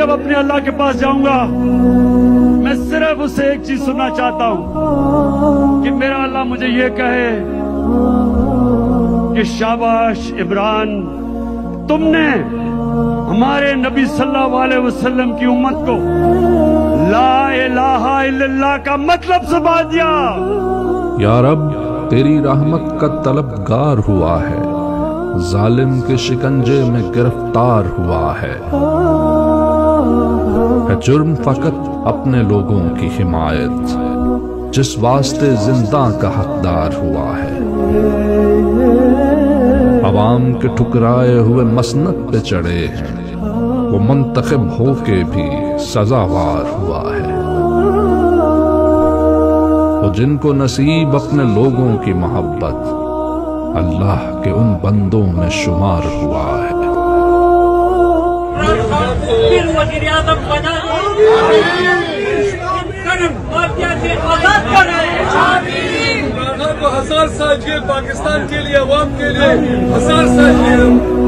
جب اپنے اللہ کے پاس جاؤں گا میں صرف اسے ایک چیز سننا چاہتا ہوں کہ میرا اللہ مجھے یہ کہے کہ شاباش عمران، تم نے ہمارے نبی صلی اللہ علیہ وسلم کی امت کو لا الہ الا اللہ کا مطلب سمجھا دیا۔ یا رب تیری رحمت کا طلبگار ہوا ہے، ظالم کے شکنجے میں گرفتار ہوا ہے جرم فقط اپنے لوگوں کی حمایت، جس واسطے زندہ کا حقدار ہوا ہے، عوام کے ٹھکرائے ہوئے مسند پہ چڑھے ہیں، وہ منتخب ہو کے بھی سزاوار ہوا ہے، اور جن کو نصیب اپنے لوگوں کی محبت، اللہ کے ان بندوں میں شمار ہوا ہے۔ وزیر اعظم بنا کرم مافیا سے آزاد کرائے، ہزار سال جیل پاکستان کے لیے، عوام کے لیے ہزار سال جیل۔